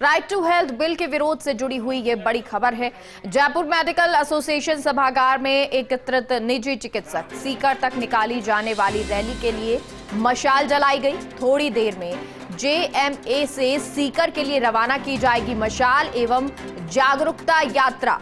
Right to health bill के विरोध से जुड़ी हुई ये बड़ी खबर है। जयपुर मेडिकल एसोसिएशन सभागार में एकत्रित निजी चिकित्सक सीकर तक निकाली जाने वाली रैली के लिए मशाल जलाई गई। थोड़ी देर में जेएमए से सीकर के लिए रवाना की जाएगी मशाल एवं जागरूकता यात्रा।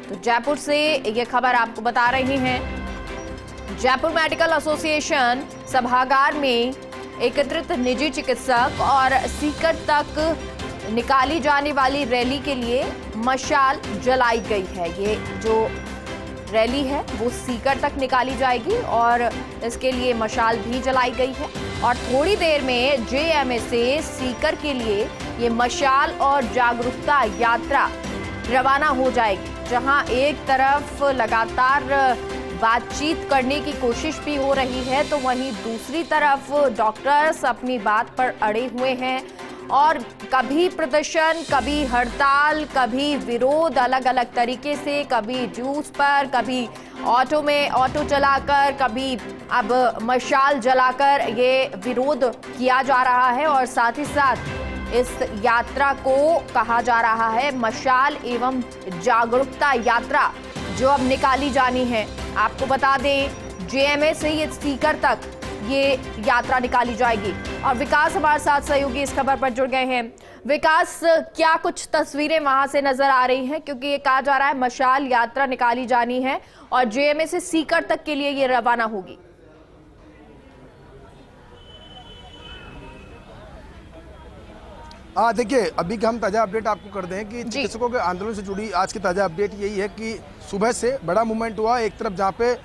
तो जयपुर से ये खबर आपको बता रहे हैं। जयपुर मेडिकल एसोसिएशन सभागार में एकत्रित निजी चिकित्सक और सीकर तक निकाली जाने वाली रैली के लिए मशाल जलाई गई है। ये जो रैली है वो सीकर तक निकाली जाएगी और इसके लिए मशाल भी जलाई गई है। और थोड़ी देर में जेएमए से सीकर के लिए ये मशाल और जागरूकता यात्रा रवाना हो जाएगी, जहां एक तरफ लगातार बातचीत करने की कोशिश भी हो रही है तो वहीं दूसरी तरफ डॉक्टर्स अपनी बात पर अड़े हुए हैं और कभी प्रदर्शन, कभी हड़ताल, कभी विरोध अलग अलग तरीके से, कभी जूस पर, कभी ऑटो में ऑटो चलाकर, कभी अब मशाल जलाकर ये विरोध किया जा रहा है। और साथ ही साथ इस यात्रा को कहा जा रहा है मशाल एवं जागरूकता यात्रा, जो अब निकाली जानी है। आपको बता दें जेएमए से ये सीकर तक ये यात्रा निकाली जाएगी। और विकास हमारे साथ सहयोगी इस खबर पर जुड़ गए हैं। विकास, क्या कुछ तस्वीरें वहां से नजर आ रही हैं, क्योंकि ये कहा जा रहा है मशाल यात्रा निकाली जानी है और जेएमए से सीकर तक के लिए ये रवाना होगी। देखिए, अभी का हम ताज़ा अपडेट आपको कर दें कि चिकित्सकों के आंदोलन से जुड़ी आज की ताज़ा अपडेट यही है कि सुबह से बड़ा मूवमेंट हुआ। एक तरफ जहाँ पे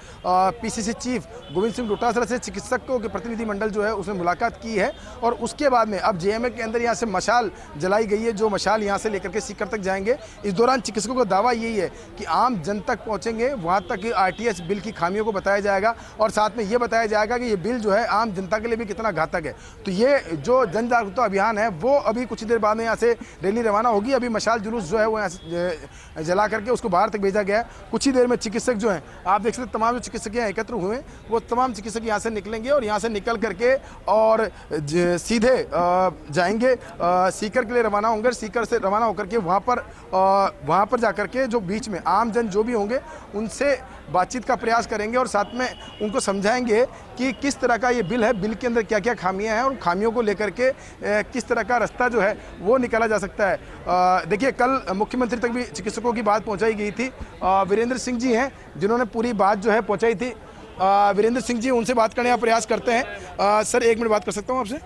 पीसीसी चीफ गोविंद सिंह डोटासरा से चिकित्सकों के प्रतिनिधि मंडल जो है उसने मुलाकात की है और उसके बाद में अब जेएमए के अंदर यहाँ से मशाल जलाई गई है, जो मशाल यहाँ से लेकर के सीकर तक जाएंगे। इस दौरान चिकित्सकों का दावा यही है कि आम जन तक पहुँचेंगे, वहाँ तक आरटीएच बिल की खामियों को बताया जाएगा और साथ में ये बताया जाएगा कि ये बिल जो है आम जनता के लिए भी कितना घातक है। तो ये जो जन जागरूकता अभियान है वो अभी कुछ देर बाद में यहाँ से रैली रवाना होगी। अभी मशाल जुलूस जो है वो यहाँ से जला करके उसको बाहर तक भेजा गया है। कुछ ही देर में चिकित्सक जो हैं, आप देख सकते तमाम जो चिकित्सक यहाँ एकत्र हुए वो तमाम चिकित्सक यहाँ से निकलेंगे और यहाँ से निकल करके और सीधे जाएंगे सीकर के लिए रवाना होंगे। सीकर से रवाना होकर के वहाँ पर जाकर के जो बीच में आम जन जो भी होंगे उनसे बातचीत का प्रयास करेंगे और साथ में उनको समझाएंगे कि किस तरह का ये बिल है, बिल के अंदर क्या क्या खामियां हैं और खामियों को लेकर के किस तरह का रास्ता जो है वो निकाला जा सकता है। देखिए, कल मुख्यमंत्री तक भी चिकित्सकों की बात पहुंचाई गई थी। वीरेंद्र सिंह जी हैं जिन्होंने पूरी बात जो है पहुंचाई थी। वीरेंद्र सिंह जी, उनसे बात करने का प्रयास करते हैं। सर, एक मिनट बात कर सकता हूँ आपसे?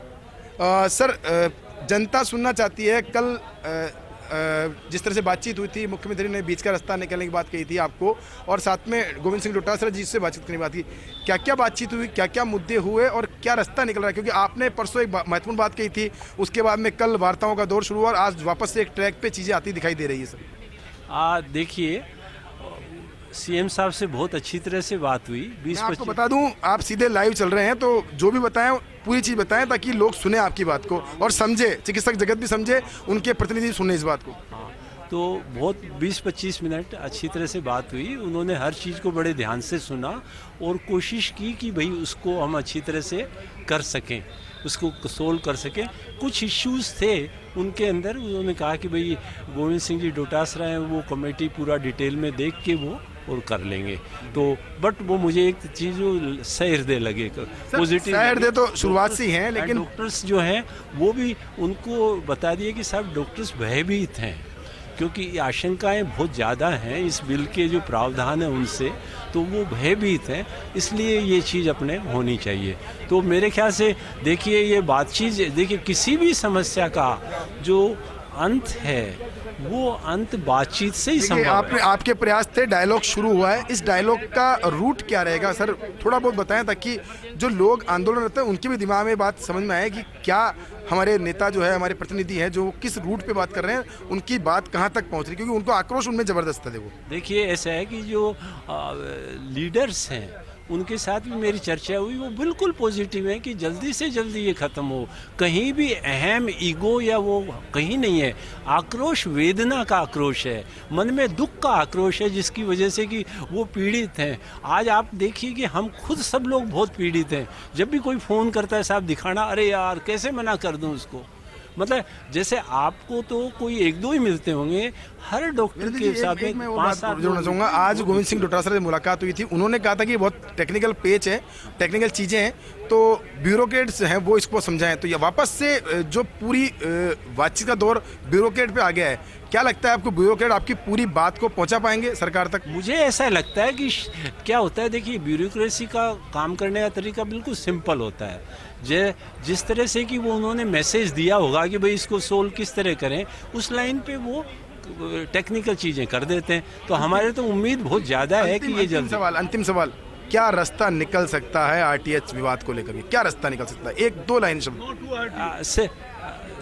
सर, जनता सुनना चाहती है, कल जिस तरह से बातचीत हुई थी, मुख्यमंत्री ने बीच का रास्ता निकालने की बात कही थी आपको और साथ में गोविंद सिंह डोटासरा जी से बातचीत करने की बात की, क्या क्या बातचीत हुई, क्या क्या मुद्दे हुए और क्या रास्ता निकल रहा है? क्योंकि आपने परसों एक महत्वपूर्ण बात कही थी, उसके बाद में कल वार्ताओं का दौर शुरू हुआ और आज वापस से एक ट्रैक पे चीज़ें आती दिखाई दे रही है। सर देखिए, सीएम साहब से बहुत अच्छी तरह से बात हुई। 20-25 आपको बता दूं, आप सीधे लाइव चल रहे हैं तो जो भी बताएं पूरी चीज़ बताएं ताकि लोग सुने आपकी बात को और समझे, चिकित्सक जगत भी समझे, उनके प्रतिनिधि सुने इस बात को। तो बहुत 20-25 मिनट अच्छी तरह से बात हुई। उन्होंने हर चीज़ को बड़े ध्यान से सुना और कोशिश की कि भाई उसको हम अच्छी तरह से कर सकें, उसको सोल्व कर सकें। कुछ इश्यूज थे उनके अंदर, उन्होंने कहा कि भाई गोविंद सिंह जी डोटासरा हैं, वो कमेटी पूरा डिटेल में देख के वो और कर लेंगे। तो बट वो मुझे एक चीज़ जो सहृदय लगे, पॉजिटिव सहृदय तो शुरुआत से ही हैं, लेकिन डॉक्टर्स जो हैं वो भी उनको बता दिए कि साहब डॉक्टर्स भयभीत हैं क्योंकि आशंकाएं बहुत ज़्यादा हैं इस बिल के जो प्रावधान है उनसे, तो वो भयभीत हैं, इसलिए ये चीज़ अपने होनी चाहिए। तो मेरे ख्याल से देखिए, ये बातचीत, देखिए किसी भी समस्या का जो अंत है वो अंत बातचीत से ही संभव है। आपके प्रयास थे, डायलॉग शुरू हुआ है, इस डायलॉग का रूट क्या रहेगा सर? थोड़ा बहुत बताएं ताकि जो लोग आंदोलन करते हैं उनके भी दिमाग में बात समझ में आए कि क्या हमारे नेता जो है, हमारे प्रतिनिधि हैं जो किस रूट पे बात कर रहे हैं, उनकी बात कहाँ तक पहुँच रही है, क्योंकि उनको आक्रोश उनमें ज़बरदस्त है। वो देखिए, ऐसा है कि जो लीडर्स हैं उनके साथ भी मेरी चर्चा हुई, वो बिल्कुल पॉजिटिव है कि जल्दी से जल्दी ये ख़त्म हो। कहीं भी अहम ईगो या वो कहीं नहीं है। आक्रोश वेदना का आक्रोश है, मन में दुख का आक्रोश है, जिसकी वजह से कि वो पीड़ित हैं। आज आप देखिए कि हम खुद सब लोग बहुत पीड़ित हैं। जब भी कोई फ़ोन करता है साहब दिखाना, अरे यार कैसे मना कर दूँ उसको, मतलब जैसे आपको तो कोई एक दो ही मिलते होंगे, हर डॉक्टर के साथ में मैं और 5-7 बात जोड़ना चाहूँगा। आज गोविंद सिंह डोटासरा से मुलाकात हुई थी, उन्होंने कहा था कि बहुत टेक्निकल पेच है, टेक्निकल चीज़ें हैं, तो ब्यूरोक्रेट्स हैं वो इसको समझाएं। तो ये वापस से जो पूरी बातचीत का दौर ब्यूरोक्रेट पे आ गया है, क्या लगता है आपको ब्यूरोक्रेट आपकी पूरी बात को पहुंचा पाएंगे सरकार तक? मुझे ऐसा लगता है कि क्या होता है, देखिए ब्यूरोक्रेसी का काम करने का तरीका बिल्कुल सिंपल होता है। जिस तरह से कि वो उन्होंने मैसेज दिया होगा कि भाई इसको सोल्व किस तरह करें, उस लाइन पे वो टेक्निकल चीज़ें कर देते हैं। तो हमारे तो उम्मीद बहुत ज़्यादा है कि ये जल्द। अंतिम सवाल, क्या रास्ता निकल सकता है आरटीएच विवाद को लेकर के? क्या रास्ता निकल सकता है? एक दो लाइन शब्द।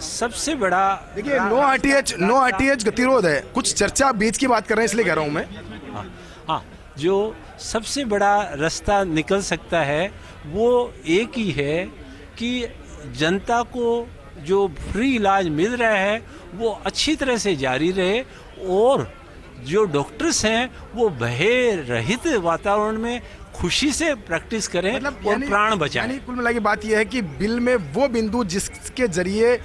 सबसे बड़ा देखिए, नो आरटीएच गतिरोध है, कुछ चर्चा बीच की बात कर रहे हैं इसलिए कह रहा हूँ मैं। हाँ, जो सबसे बड़ा रास्ता निकल सकता है वो एक ही है कि जनता को जो फ्री इलाज मिल रहा है वो अच्छी तरह से जारी रहे, और जो डॉक्टर्स हैं वो भय रहित वातावरण में खुशी से प्रैक्टिस करें और प्राण बचाएं। कुल मिला के बात यह है कि बिल में वो बिंदु जिसके जरिए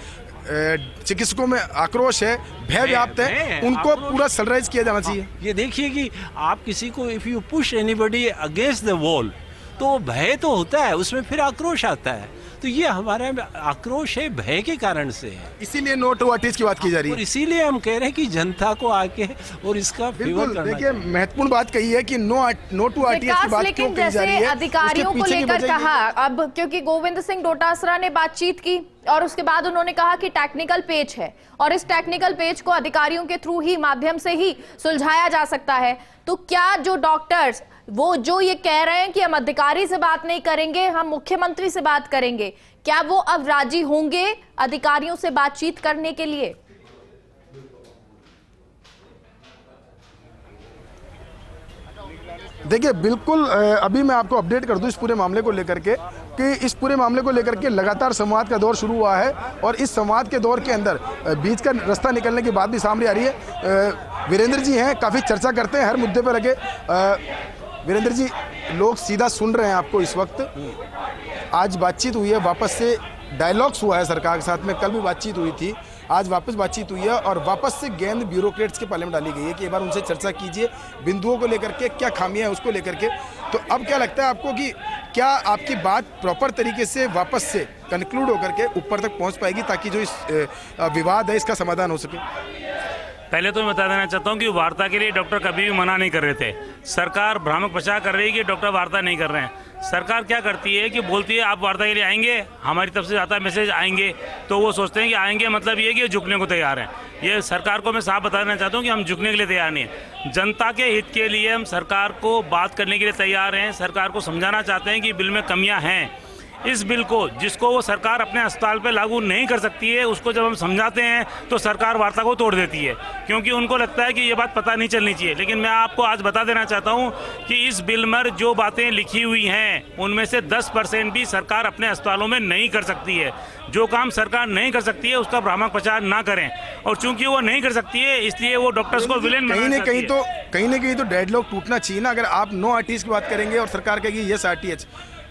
चिकित्सकों में आक्रोश है, भय व्याप्त है, उनको पूरा सलराइज किया जाना चाहिए। ये देखिए कि आप किसी को if you push anybody against the wall तो भय तो होता है, उसमें फिर आक्रोश आता है। तो ये हमारा आक्रोश है भय के कारण से है, इसीलिए नो टू आरटीएच की बात की जा रही है। और इसीलिए हम कह रहे हैं कि जनता को आके और इसका फेवर करना। देखिए, महत्वपूर्ण बात कही है कि नो टू आरटीएच की बात क्यों कही जा रही है। अधिकारियों को लेकर कहा, अब क्योंकि गोविंद सिंह डोटासरा ने बातचीत की और उसके बाद उन्होंने कहा कि टेक्निकल पेच है और इस टेक्निकल पेच को अधिकारियों के थ्रू ही माध्यम से ही सुलझाया जा सकता है। तो क्या जो डॉक्टर्स वो जो ये कह रहे हैं कि हम अधिकारी से बात नहीं करेंगे, हम मुख्यमंत्री से बात करेंगे, क्या वो अब राजी होंगे अधिकारियों से बातचीत करने के लिए? देखिए, बिल्कुल अभी मैं आपको अपडेट कर दूं इस पूरे मामले को लेकर के कि इस पूरे मामले को लेकर के लगातार संवाद का दौर शुरू हुआ है, और इस संवाद के दौर के अंदर बीच का रास्ता निकलने की बात भी सामने आ रही है। वीरेंद्र जी हैं, काफ़ी चर्चा करते हैं हर मुद्दे पर लगे। वीरेंद्र जी, लोग सीधा सुन रहे हैं आपको इस वक्त। आज बातचीत हुई है, वापस से डायलॉग्स हुआ है सरकार के साथ में, कल भी बातचीत हुई थी, आज वापस बातचीत हुई है, और वापस से गेंद ब्यूरोक्रेट्स के पाले में डाली गई है कि एक बार उनसे चर्चा कीजिए बिंदुओं को लेकर के, क्या खामियां हैं उसको लेकर के। तो अब क्या लगता है आपको कि क्या आपकी बात प्रॉपर तरीके से वापस से कंक्लूड होकर के ऊपर तक पहुंच पाएगी, ताकि जो इस विवाद है इसका समाधान हो सके? पहले तो मैं बता देना चाहता हूं कि वार्ता के लिए डॉक्टर कभी भी मना नहीं कर रहे थे। सरकार भ्रामक प्रचार कर रही है कि डॉक्टर वार्ता नहीं कर रहे हैं। सरकार क्या करती है कि बोलती है आप वार्ता के लिए आएंगे, हमारी तरफ से आता है मैसेज आएंगे, तो वो सोचते हैं कि आएंगे मतलब ये कि झुकने को तैयार हैं। ये सरकार को मैं साफ बताना चाहता हूँ कि हम झुकने के लिए तैयार नहीं हैं। जनता के हित के लिए हम सरकार को बात करने के लिए तैयार हैं। सरकार को समझाना चाहते हैं कि बिल में कमियाँ हैं। इस बिल को जिसको वो सरकार अपने अस्पताल पे लागू नहीं कर सकती है, उसको जब हम समझाते हैं तो सरकार वार्ता को तोड़ देती है, क्योंकि उनको लगता है कि ये बात पता नहीं चलनी चाहिए। लेकिन मैं आपको आज बता देना चाहता हूँ कि इस बिल में जो बातें लिखी हुई हैं उनमें से 10% भी सरकार अपने अस्पतालों में नहीं कर सकती है। जो काम सरकार नहीं कर सकती है उसका भ्रामक प्रचार ना करें, और चूंकि वो नहीं कर सकती है इसलिए वो डॉक्टर्स को विलेन कहीं ना कहीं तो डेडलॉक टूटना चाहिए ना। अगर आप नो आरटीएच की बात करेंगे और सरकार कहेगी यस आरटीएच,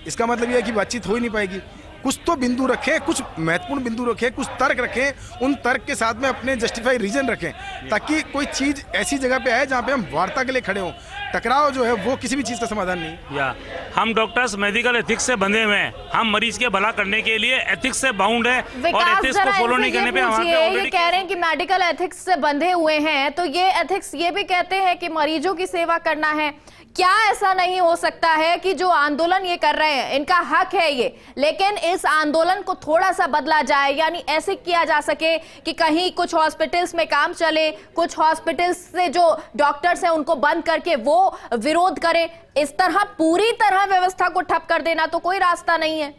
इसका मतलब यह है कि बातचीत हो ही नहीं पाएगी। कुछ तो बिंदु रखें, कुछ महत्वपूर्ण बिंदु रखें, कुछ तर्क रखें, उन तर्क के साथ में अपने जस्टिफाई रीजन रखें, ताकि कोई चीज़ ऐसी जगह पे आए जहाँ पे हम वार्ता के लिए खड़े हों। टकराव जो है वो किसी भी चीज़ का समाधान नहीं। या हम डॉक्टर्स मेडिकल एथिक्स से बंधे हुए हैं, हम मरीज के भला करने के लिए एथिक्स से बाउंड है, और एथिक्स को फॉलो नहीं करने पे ये कह रहे हैं कि मेडिकल एथिक्स से बंधे हुए हैं, तो ये एथिक्स ये भी कहते हैं कि मरीजों की सेवा करना है। क्या ऐसा नहीं हो सकता है कि जो आंदोलन ये कर रहे हैं, इनका हक है ये, लेकिन इस आंदोलन को थोड़ा सा बदला जाए, यानी ऐसे किया जा सके कि कहीं कुछ हॉस्पिटल्स में काम चले, कुछ हॉस्पिटल्स से जो डॉक्टर्स हैं उनको बंद करके वो विरोध करें। इस तरह पूरी तरह व्यवस्था को ठप कर देना तो कोई रास्ता नहीं है।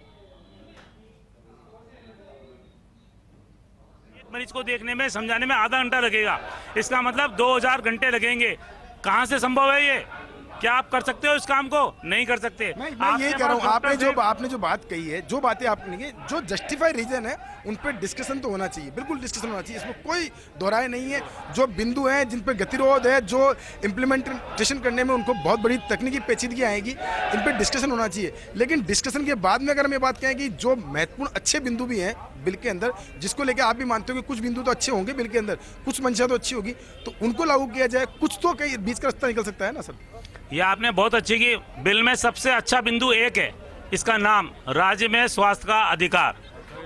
मरीज को देखने में, समझाने में आधा घंटा लगेगा, इसका मतलब 2000 घंटे लगेंगे। कहां से संभव है ये? क्या आप कर सकते हो इस काम को? नहीं कर सकते। मैं आपके यही कह रहा हूँ, पास डॉक्टर आपने जो बात कही है, जो बातें आपने की, जो जस्टिफाई रीजन है उन पे डिस्कशन तो होना चाहिए, बिल्कुल डिस्कशन होना चाहिए, इसमें कोई दोहराए नहीं है। जो बिंदु हैं जिन पे गतिरोध है, जो इम्प्लीमेंटेशन करने में उनको बहुत बड़ी तकनीकी पेचीदगी आएगी, इन पे डिस्कशन होना चाहिए। लेकिन डिस्कशन के बाद में अगर हम ये बात कहें कि जो महत्वपूर्ण अच्छे बिंदु भी हैं बिल के अंदर, जिसको लेकर आप भी मानते हो कि कुछ बिंदु तो अच्छे होंगे बिल के अंदर, कुछ मंशा तो अच्छी होगी, तो उनको लागू किया जाए, कुछ तो कहीं बीच का रास्ता निकल सकता है ना सर। ये आपने बहुत अच्छी की। बिल में सबसे अच्छा बिंदु एक है, इसका नाम राज्य में स्वास्थ्य का अधिकार,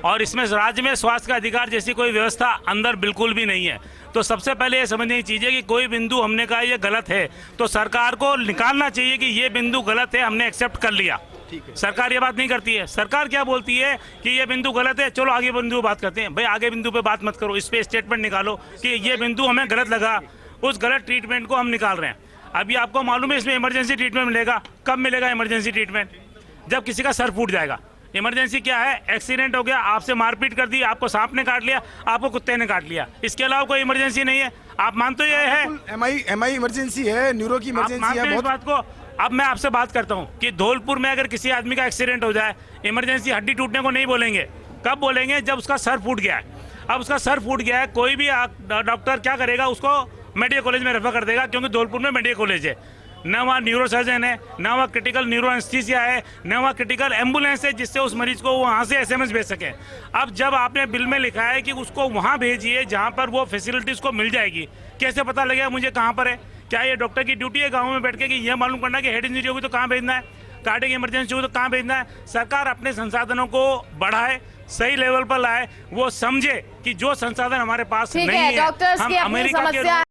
और इसमें राज्य में स्वास्थ्य का अधिकार जैसी कोई व्यवस्था अंदर बिल्कुल भी नहीं है। तो सबसे पहले ये समझने की चीज़ है कि कोई बिंदु हमने कहा ये गलत है तो सरकार को निकालना चाहिए कि ये बिंदु गलत है, हमने एक्सेप्ट कर लिया। सरकार ये बात नहीं करती है। सरकार क्या बोलती है कि ये बिंदु गलत है, चलो आगे बिंदु बात करते हैं। भाई आगे बिंदु पे बात मत करो, इस पे स्टेटमेंट निकालो कि ये बिंदु हमें गलत लगा, उस गलत ट्रीटमेंट को हम निकाल रहे हैं। अभी आपको मालूम है इसमें इमरजेंसी ट्रीटमेंट मिलेगा। कब मिलेगा इमरजेंसी ट्रीटमेंट? जब किसी का सर फूट जाएगा। इमरजेंसी क्या है? एक्सीडेंट हो गया, आपसे मारपीट कर दी, आपको सांप ने काट लिया, आपको कुत्ते ने काट लिया, इसके अलावा कोई इमरजेंसी नहीं है। आप मानते हो ये है? एमआई इमरजेंसी है, न्यूरो की इमरजेंसी है, इस बात को। अब मैं आपसे बात करता हूँ कि धौलपुर में अगर किसी आदमी का एक्सीडेंट हो जाए, इमरजेंसी हड्डी टूटने को नहीं बोलेंगे। कब बोलेंगे? जब उसका सर फूट गया है। अब उसका सर फूट गया है, कोई भी डॉक्टर क्या करेगा? उसको मेडिकल कॉलेज में रेफर कर देगा, क्योंकि धौलपुर में मेडिकल कॉलेज है। न वहाँ न्यूरो सर्जन है, न वहाँ क्रिटिकल न्यूरो एनेस्थीसिया है, न वहाँ क्रिटिकल एम्बुलेंस है जिससे उस मरीज को वहाँ से एसएमएस भेज सके। अब जब आपने बिल में लिखा है कि उसको वहाँ भेजिए जहाँ पर वो फैसिलिटीज़ को मिल जाएगी, कैसे पता लगेगा मुझे कहाँ पर है? क्या ये डॉक्टर की ड्यूटी है गाँव में बैठ के कि ये मालूम करना कि हेड इंजरी होगी तो कहाँ भेजना है, कार्डियक इमरजेंसी होगी तो कहाँ भेजना है? सरकार अपने संसाधनों को बढ़ाए, सही लेवल पर लाए, वो समझे कि जो संसाधन हमारे पास नहीं है, डॉक्टर्स की हम अपनी अमेरिका के समस्या